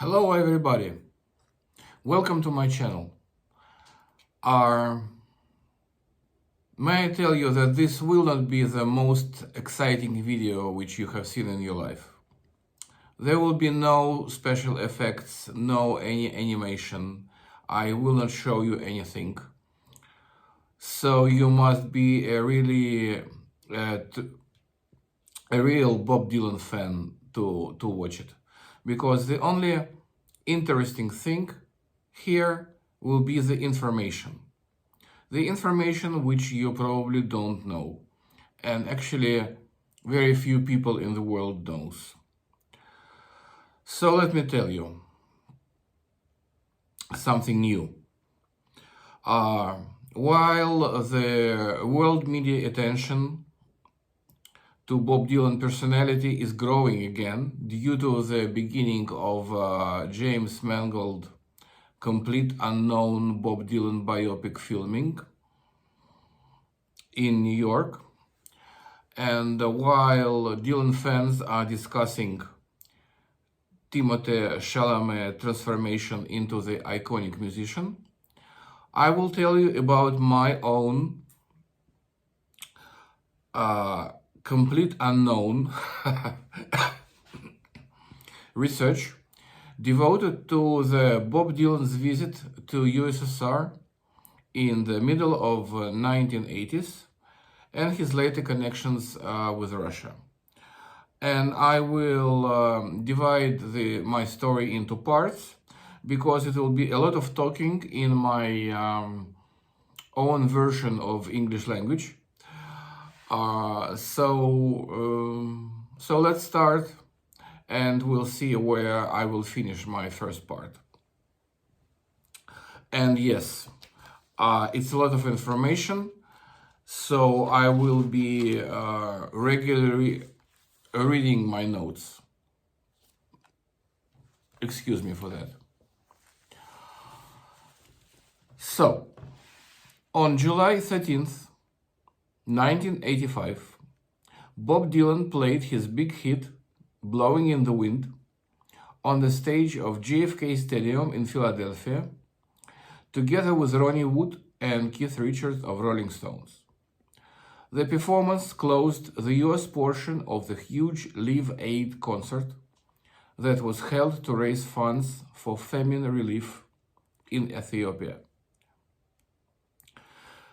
Hello everybody, welcome to my channel. May I tell you that this will not be the most exciting video which you have seen in your life. There will be no special effects, no any animation. I will not show you anything. So you must be a real Bob Dylan fan to watch it. Because the only interesting thing here will be the information. The information which you probably don't know. And actually, very few people in the world knows. So let me tell you something new. While the world media attention to Bob Dylan personality is growing again due to the beginning of James Mangold complete unknown Bob Dylan biopic filming in New York, and while Dylan fans are discussing Timothée Chalamet transformation into the iconic musician, I will tell you about my own complete unknown research devoted to the Bob Dylan's visit to USSR in the middle of 1980s and his later connections with Russia. And I will divide my story into parts because it will be a lot of talking in my own version of English language. So let's start, and we'll see where I will finish my first part. And yes, it's a lot of information, so I will be regularly reading my notes. Excuse me for that. So, on July 13th, 1985, Bob Dylan played his big hit, Blowing in the Wind, on the stage of JFK Stadium in Philadelphia, together with Ronnie Wood and Keith Richards of Rolling Stones. The performance closed the US portion of the huge Live Aid concert that was held to raise funds for famine relief in Ethiopia.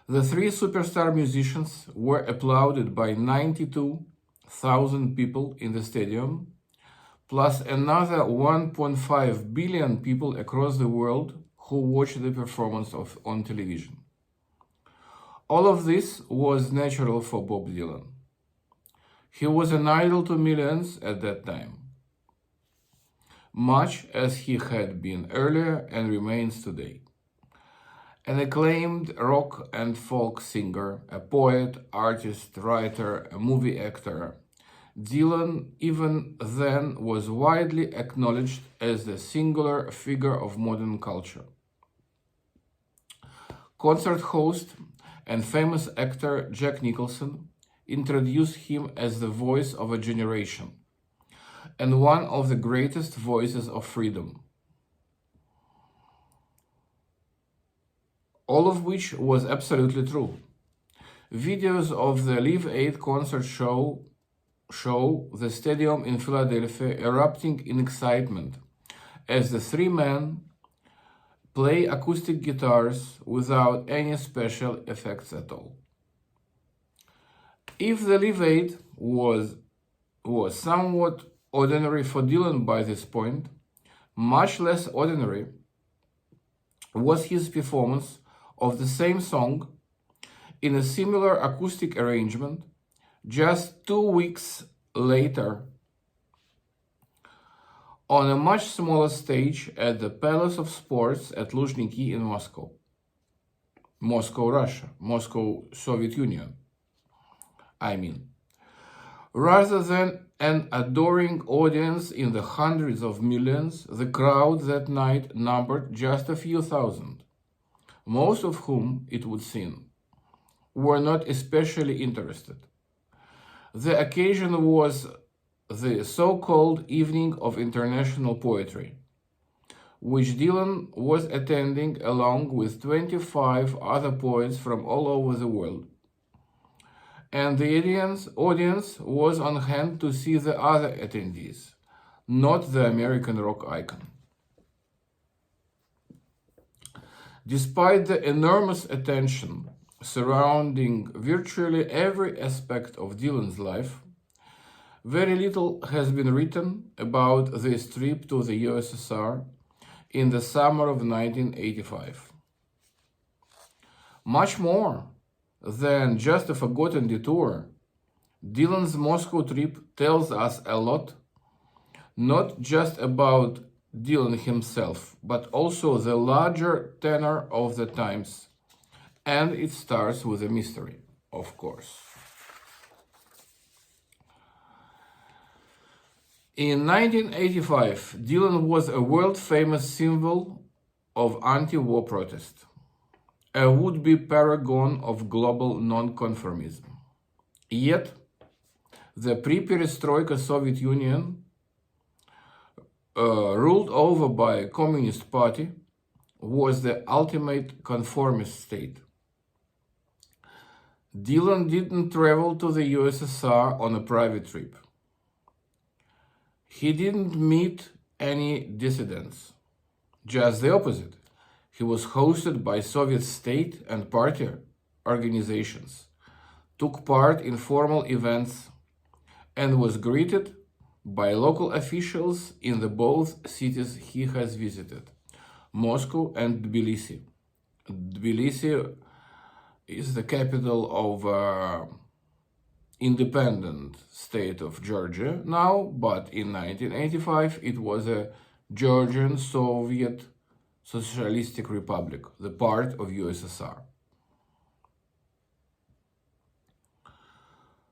The three superstar musicians were applauded by 92,000 people in the stadium, plus another 1.5 billion people across the world who watched the performance on television. All of this was natural for Bob Dylan. He was an idol to millions at that time, much as he had been earlier and remains today. An acclaimed rock and folk singer, a poet, artist, writer, a movie actor, Dylan even then was widely acknowledged as the singular figure of modern culture. Concert host and famous actor Jack Nicholson introduced him as the voice of a generation and one of the greatest voices of freedom. All of which was absolutely true. Videos of the Live Aid concert show the stadium in Philadelphia erupting in excitement as the three men play acoustic guitars without any special effects at all. If the Live Aid was somewhat ordinary for Dylan by this point, much less ordinary was his performance of the same song in a similar acoustic arrangement just 2 weeks later on a much smaller stage at the Palace of Sports at Luzhniki in Moscow, Russia, Moscow, Soviet Union, Rather than an adoring audience in the hundreds of millions, the crowd that night numbered just a few thousand, most of whom, it would seem, were not especially interested. The occasion was the so-called Evening of International Poetry, which Dylan was attending along with 25 other poets from all over the world. And the audience was on hand to see the other attendees, not the American rock icon. Despite the enormous attention surrounding virtually every aspect of Dylan's life, very little has been written about this trip to the USSR in the summer of 1985. Much more than just a forgotten detour, Dylan's Moscow trip tells us a lot, not just about Dylan himself, but also the larger tenor of the times. And it starts with a mystery, of course. In 1985, Dylan was a world-famous symbol of anti-war protest, a would-be paragon of global non-conformism. Yet, the pre-perestroika Soviet Union, ruled over by a Communist Party, was the ultimate conformist state. Dylan didn't travel to the USSR on a private trip. He didn't meet any dissidents. Just the opposite. He was hosted by Soviet state and party organizations, took part in formal events, and was greeted by local officials in the both cities he has visited, Moscow and Tbilisi. Tbilisi is the capital of independent state of Georgia now, but in 1985 it was a Georgian Soviet Socialistic Republic, the part of USSR.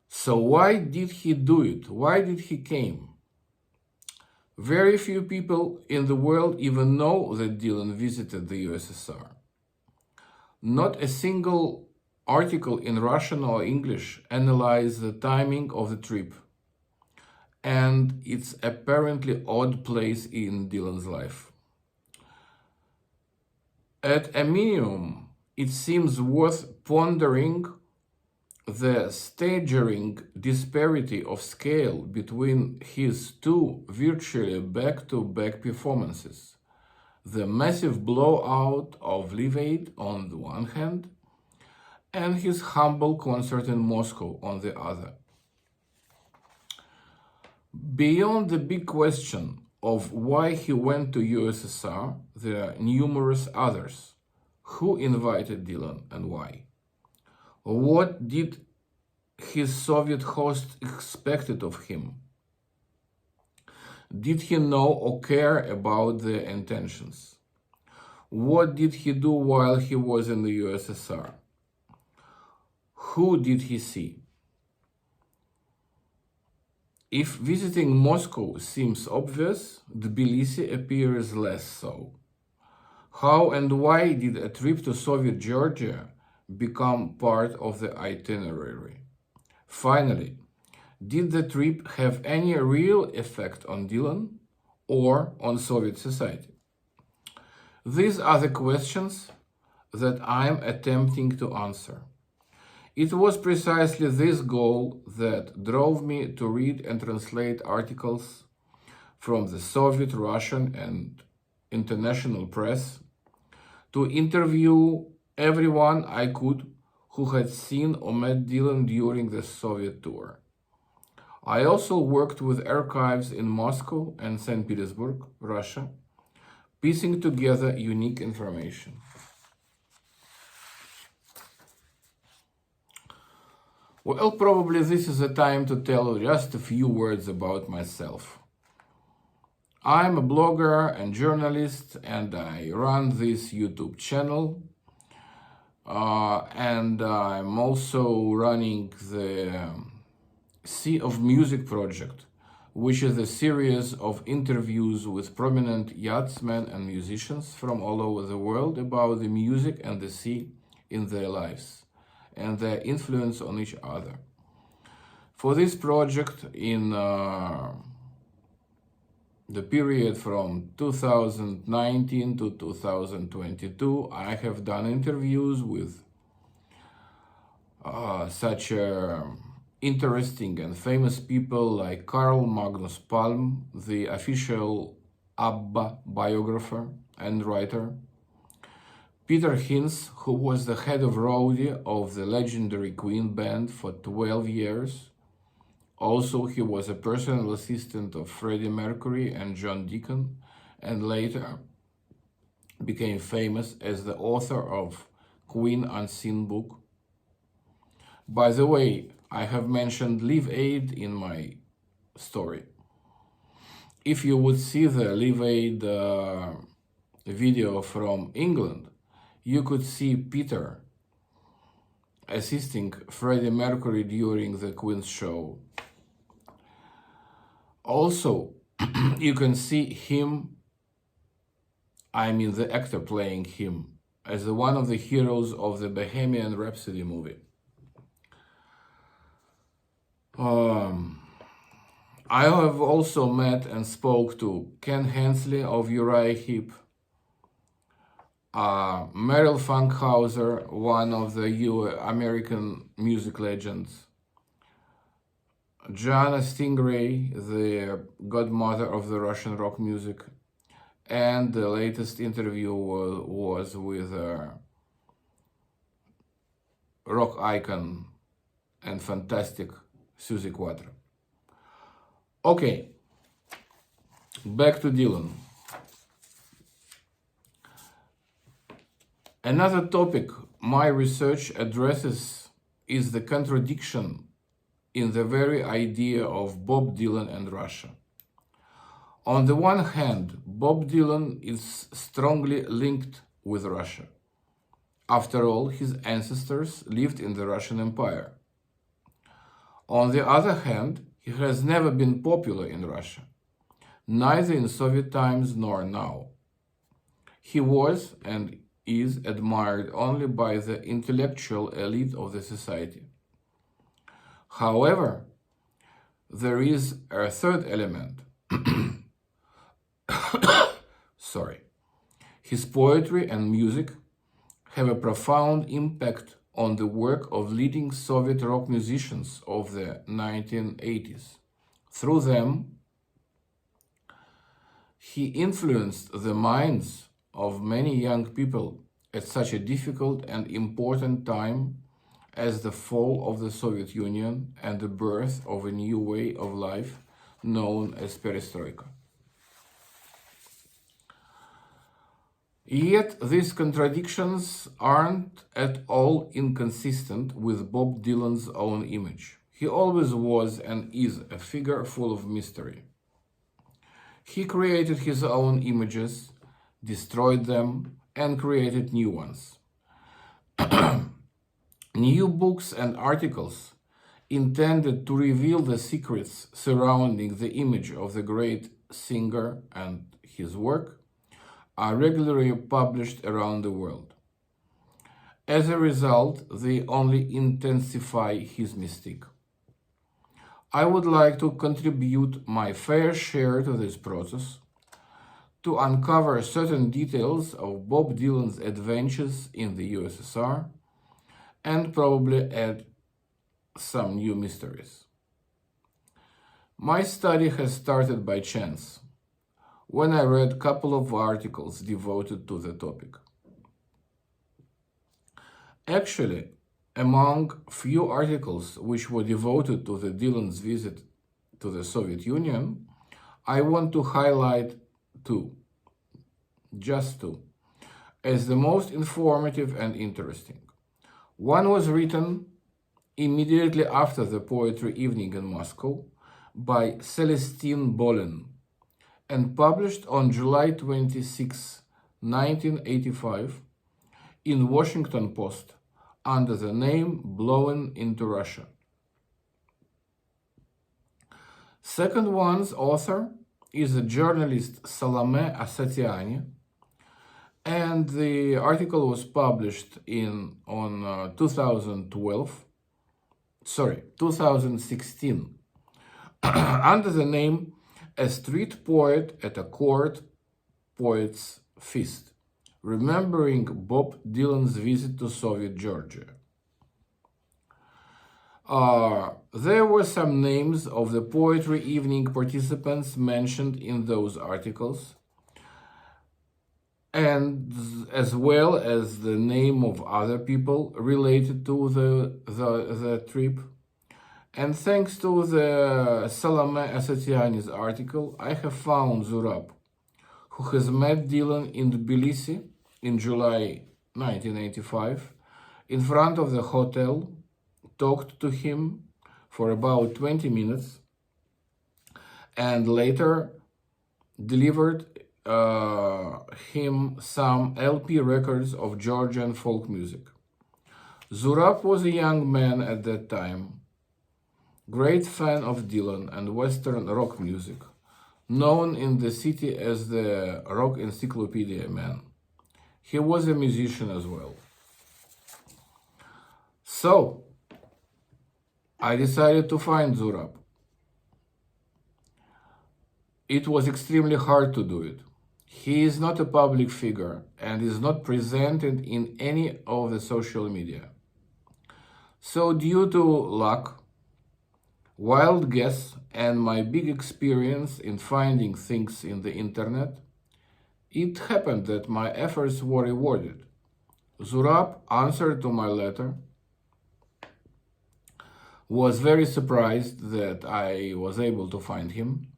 So why did he do it? Why did he came? Very few people in the world even know that Dylan visited the USSR. Not a single article in Russian or English analyzed the timing of the trip and its apparently odd place in Dylan's life. At a minimum, it seems worth pondering the staggering disparity of scale between his two virtually back-to-back performances, the massive blowout of Live Aid on the one hand, and his humble concert in Moscow on the other. Beyond the big question of why he went to USSR, there are numerous others. Who invited Dylan and why? What did his Soviet host expected of him? Did he know or care about their intentions? What did he do while he was in the USSR? Who did he see? If visiting Moscow seems obvious, Tbilisi appears less so. How and why did a trip to Soviet Georgia become part of the itinerary? Finally, did the trip have any real effect on Dylan or on Soviet society? These are the questions that I'm attempting to answer. It was precisely this goal that drove me to read and translate articles from the Soviet, Russian, and international press, to interview everyone I could who had seen or met Dylan during the Soviet tour. I also worked with archives in Moscow and St. Petersburg, Russia, piecing together unique information. Well, probably this is the time to tell just a few words about myself. I'm a blogger and journalist, and I run this YouTube channel. And I'm also running the Sea of Music project, which is a series of interviews with prominent yachtsmen and musicians from all over the world about the music and the sea in their lives and their influence on each other. For this project in the period from 2019 to 2022, I have done interviews with such interesting and famous people like Carl Magnus Palm, the official ABBA biographer and writer, Peter Hinz, who was the head of roadie of the legendary Queen band for 12 years. Also, he was a personal assistant of Freddie Mercury and John Deacon, and later became famous as the author of Queen Unseen book. By the way, I have mentioned Live Aid in my story. If you would see the Live Aid video from England, you could see Peter assisting Freddie Mercury during the Queen's show. Also, you can see him, I mean the actor playing him, as one of the heroes of the Bohemian Rhapsody movie. I have also met and spoke to Ken Hensley of Uriah Heep, Merrill Funkhauser, one of the American music legends, Joanna Stingray, the godmother of the Russian rock music, and the latest interview was with rock icon and fantastic Suzi Quatro. Okay, back to Dylan. Another topic my research addresses is the contradiction in the very idea of Bob Dylan and Russia. On the one hand, Bob Dylan is strongly linked with Russia. After all, his ancestors lived in the Russian Empire. On the other hand, he has never been popular in Russia, neither in Soviet times nor now. He was and is admired only by the intellectual elite of the society. However, there is a third element. Sorry. His poetry and music have a profound impact on the work of leading Soviet rock musicians of the 1980s. Through them, he influenced the minds of many young people at such a difficult and important time as the fall of the Soviet Union and the birth of a new way of life known as perestroika. Yet these contradictions aren't at all inconsistent with Bob Dylan's own image. He always was and is a figure full of mystery. He created his own images, destroyed them, and created new ones. New books and articles intended to reveal the secrets surrounding the image of the great singer and his work are regularly published around the world. As a result, they only intensify his mystique. I would like to contribute my fair share to this process, to uncover certain details of Bob Dylan's adventures in the USSR, and probably add some new mysteries. My study has started by chance, when I read a couple of articles devoted to the topic. Actually, among few articles which were devoted to the Dylan's visit to the Soviet Union, I want to highlight two, just two, as the most informative and interesting. One was written immediately after the poetry evening in Moscow by Celestine Bolin, and published on July 26, 1985, in Washington Post under the name Blowing into Russia. Second one's author is a journalist Salome Asatiani, and the article was published on 2016 under the name a street poet at a court poet's feast, remembering Bob Dylan's visit to Soviet Georgia. There were some names of the poetry evening participants mentioned in those articles, and as well as the name of other people related to the trip. And thanks to the Salome Asatiani's article, I have found Zurab, who has met Dylan in Tbilisi in July 1985, in front of the hotel, talked to him for about 20 minutes, and later delivered him some LP records of Georgian folk music. Zurab was a young man at that time, great fan of Dylan and Western rock music, known in the city as the Rock Encyclopedia Man. He was a musician as well. So, I decided to find Zurab. It was extremely hard to do it. He is not a public figure and is not presented in any of the social media. So due to luck, wild guess, and my big experience in finding things in the internet, it happened that my efforts were rewarded. Zurab answered to my letter, was very surprised that I was able to find him,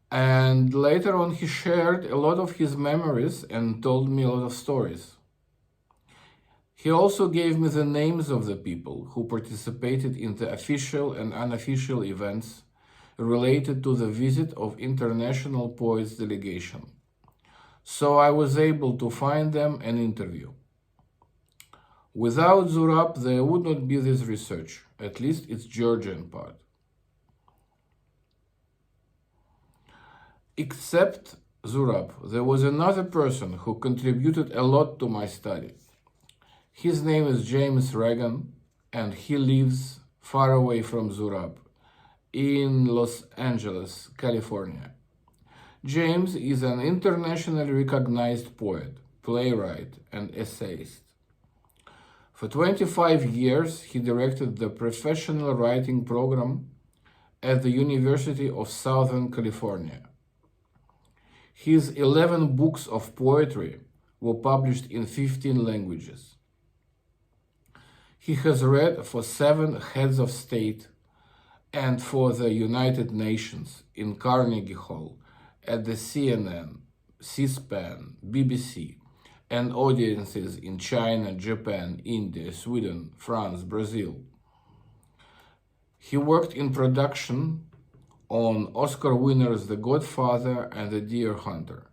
and later on he shared a lot of his memories and told me a lot of stories. He also gave me the names of the people who participated in the official and unofficial events related to the visit of International Poets delegation. So I was able to find them and interview. Without Zurab, there would not be this research, at least its Georgian part. Except Zurab, there was another person who contributed a lot to my study. His name is James Reagan, and he lives far away from Zurab, in Los Angeles, California. James is an internationally recognized poet, playwright, and essayist. For 25 years, he directed the professional writing program at the University of Southern California. His 11 books of poetry were published in 15 languages. He has read for 7 heads of state and for the United Nations in Carnegie Hall, at the CNN, C-SPAN, BBC, and audiences in China, Japan, India, Sweden, France, Brazil. He worked in production on Oscar winners The Godfather and The Deer Hunter.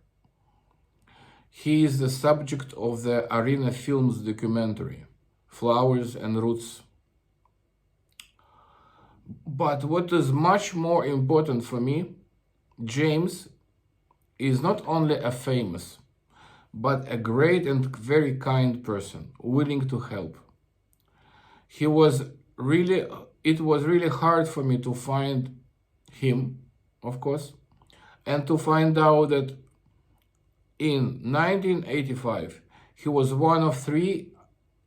He is the subject of the Arena Films documentary, Flowers and Roots. But what is much more important for me, James is not only a famous, but a great and very kind person, willing to help. It was really hard for me to find him, of course, and to find out that in 1985, he was one of 3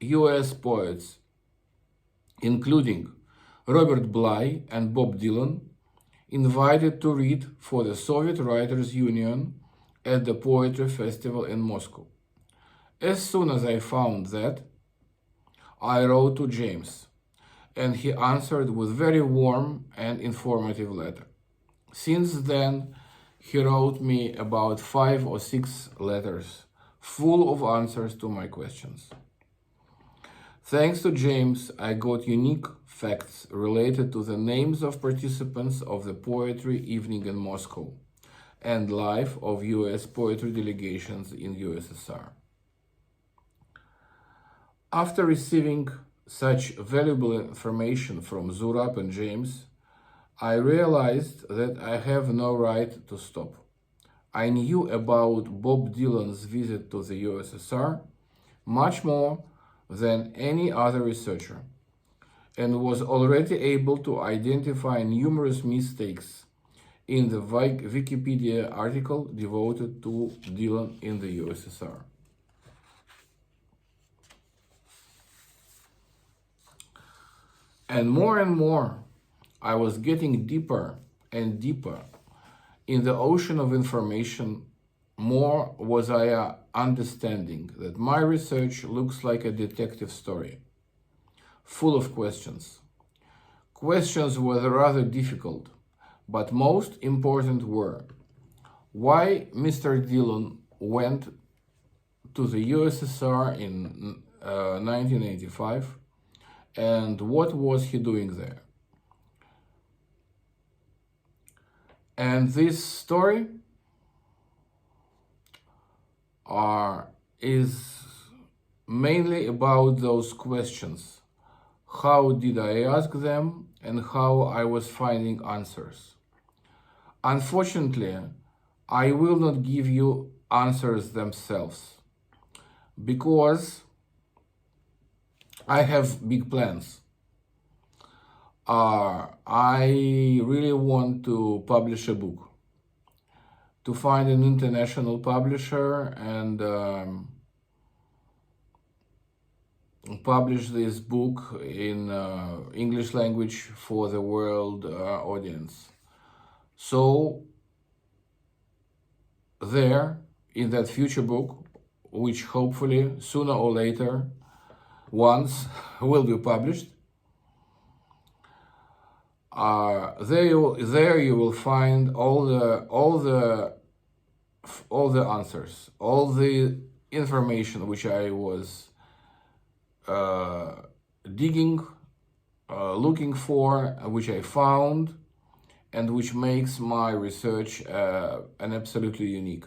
US poets, including Robert Bly and Bob Dylan, invited to read for the Soviet Writers' Union at the Poetry Festival in Moscow. As soon as I found that, I wrote to James, and he answered with very warm and informative letter. Since then, he wrote me about 5 or 6 letters, full of answers to my questions. Thanks to James, I got unique facts related to the names of participants of the poetry evening in Moscow and life of US poetry delegations in USSR. After receiving such valuable information from Zurab and James, I realized that I have no right to stop. I knew about Bob Dylan's visit to the USSR much more than any other researcher, and was already able to identify numerous mistakes in the Wikipedia article devoted to Dylan in the USSR. And more, I was getting deeper and deeper in the ocean of information. More was I understanding that my research looks like a detective story, full of questions. Questions were rather difficult, but most important were why Mr. Dillon went to the USSR in 1985, and what was he doing there. And this story is mainly about those questions. How did I ask them and how I was finding answers. Unfortunately, I will not give you answers themselves because I have big plans. I really want to publish a book, to find an international publisher and publish this book in English language for the world audience. So there, in that future book, which hopefully sooner or later, once will be published, there you will find all the answers, all the information which I was digging, looking for, which I found, and which makes my research an absolutely unique.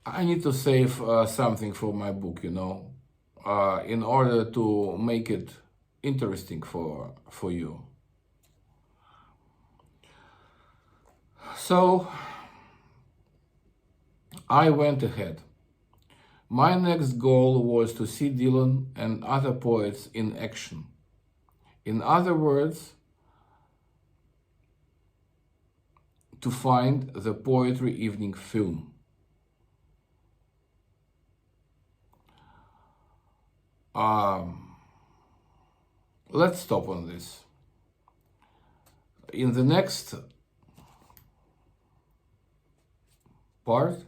I need to save something for my book, you know, in order to make it interesting for you. So I went ahead. My next goal was to see Dylan and other poets in action. In other words, to find the Poetry Evening film. Let's stop on this. In the next part,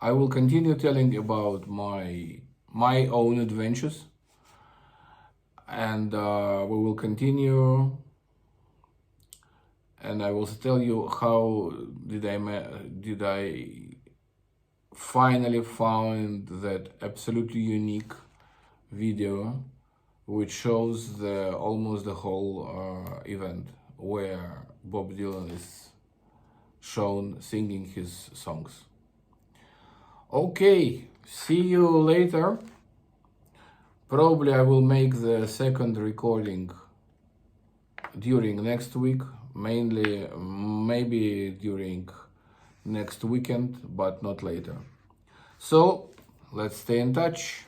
I will continue telling about my own adventures, and we will continue, and I will tell you how did I finally found that absolutely unique video which shows almost the whole event where Bob Dylan is shown singing his songs. Okay, see you later. Probably I will make the second recording during next week, maybe during next weekend, but not later. So let's stay in touch.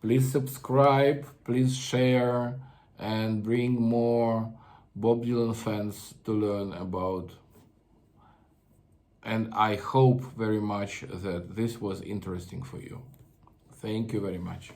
Please subscribe, please share, and bring more Bob Dylan fans to learn about. And I hope very much that this was interesting for you. Thank you very much.